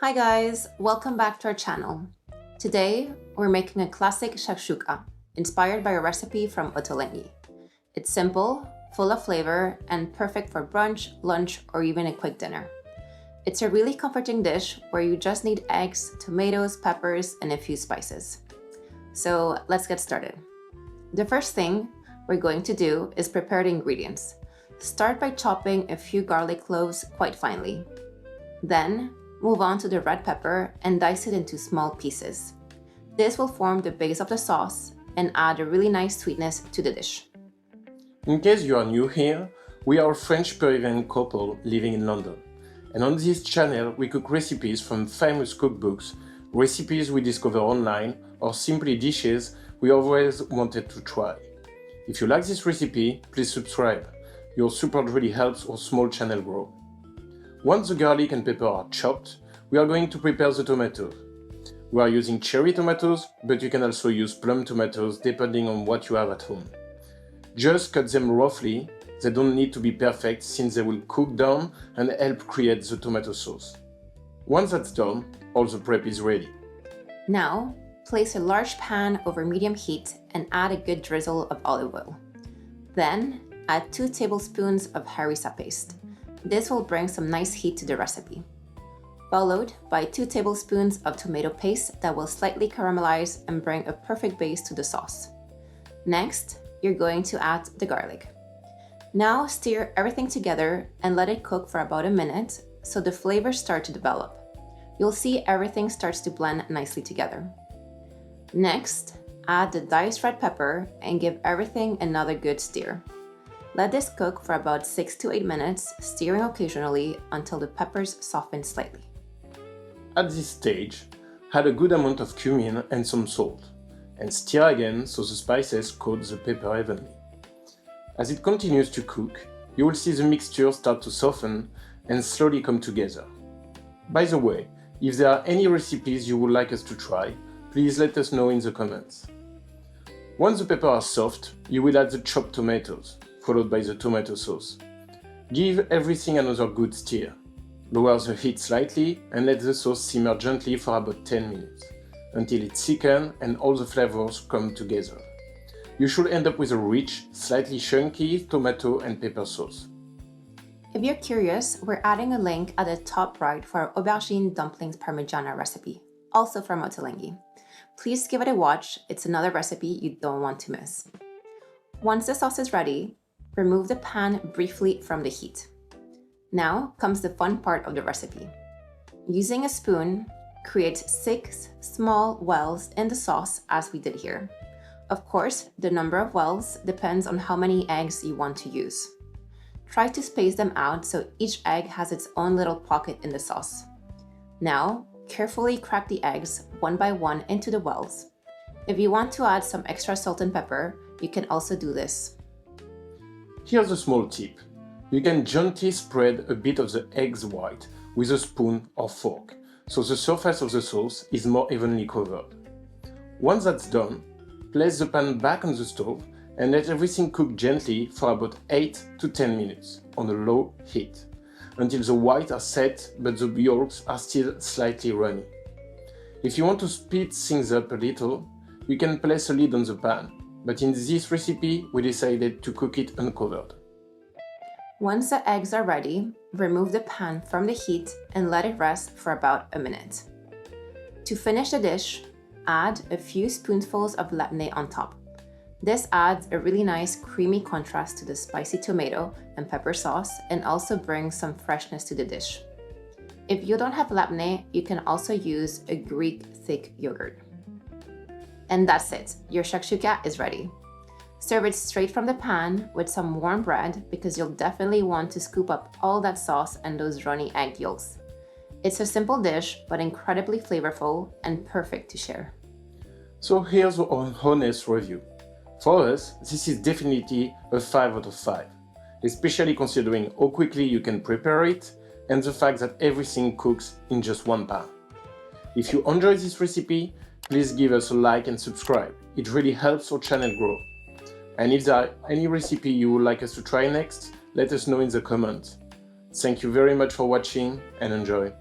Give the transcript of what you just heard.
Hi guys, welcome back to our channel. Today, we're making a classic shakshuka, inspired by a recipe from Ottolenghi. It's simple, full of flavor, and perfect for brunch, lunch, or even a quick dinner. It's a really comforting dish where you just need eggs, tomatoes, peppers, and a few spices. So let's get started. The first thing we're going to do is prepare the ingredients. Start by chopping a few garlic cloves quite finely. Then, move on to the red pepper and dice it into small pieces. This will form the base of the sauce and add a really nice sweetness to the dish. In case you are new here, we are a French Peruvian couple living in London. And on this channel, we cook recipes from famous cookbooks, recipes we discover online, or simply dishes we always wanted to try. If you like this recipe, please subscribe. Your support really helps our small channel grow. Once the garlic and pepper are chopped, we are going to prepare the tomatoes. We are using cherry tomatoes, but you can also use plum tomatoes depending on what you have at home. Just cut them roughly, they don't need to be perfect since they will cook down and help create the tomato sauce. Once that's done, all the prep is ready. Now, place a large pan over medium heat and add a good drizzle of olive oil. Then, add 2 tablespoons of harissa paste. This will bring some nice heat to the recipe. Followed by 2 tablespoons of tomato paste that will slightly caramelize and bring a perfect base to the sauce. Next, you're going to add the garlic. Now stir everything together and let it cook for about a minute so the flavors start to develop. You'll see everything starts to blend nicely together. Next, add the diced red pepper and give everything another good stir. Let this cook for about 6 to 8 minutes, stirring occasionally until the peppers soften slightly. At this stage, add a good amount of cumin and some salt, and stir again so the spices coat the pepper evenly. As it continues to cook, you will see the mixture start to soften and slowly come together. By the way, if there are any recipes you would like us to try, please let us know in the comments. Once the peppers are soft, you will add the chopped tomatoes, followed by the tomato sauce. Give everything another good stir. Lower the heat slightly and let the sauce simmer gently for about 10 minutes, until it thickens and all the flavors come together. You should end up with a rich, slightly chunky tomato and pepper sauce. If you're curious, we're adding a link at the top right for our aubergine dumplings parmigiana recipe, also from Ottolenghi. Please give it a watch, it's another recipe you don't want to miss. Once the sauce is ready, remove the pan briefly from the heat. Now comes the fun part of the recipe. Using a spoon, create 6 small wells in the sauce as we did here. Of course, the number of wells depends on how many eggs you want to use. Try to space them out so each egg has its own little pocket in the sauce. Now, carefully crack the eggs one by one into the wells. If you want to add some extra salt and pepper, you can also do this. Here's a small tip. You can gently spread a bit of the egg's white with a spoon or fork, so the surface of the sauce is more evenly covered. Once that's done, place the pan back on the stove and let everything cook gently for about 8 to 10 minutes on a low heat, until the whites are set but the yolks are still slightly runny. If you want to speed things up a little, you can place a lid on the pan, but in this recipe we decided to cook it uncovered. Once the eggs are ready, remove the pan from the heat and let it rest for about a minute. To finish the dish, add a few spoonfuls of labneh on top. This adds a really nice creamy contrast to the spicy tomato and pepper sauce and also brings some freshness to the dish. If you don't have labneh, you can also use a Greek thick yogurt. And that's it, your shakshuka is ready. Serve it straight from the pan with some warm bread because you'll definitely want to scoop up all that sauce and those runny egg yolks. It's a simple dish, but incredibly flavorful and perfect to share. So here's our honest review. For us, this is definitely a 5 out of 5, especially considering how quickly you can prepare it and the fact that everything cooks in just one pan. If you enjoy this recipe, please give us a like and subscribe. It really helps our channel grow. And if there are any recipe you would like us to try next, let us know in the comments. Thank you very much for watching and enjoy.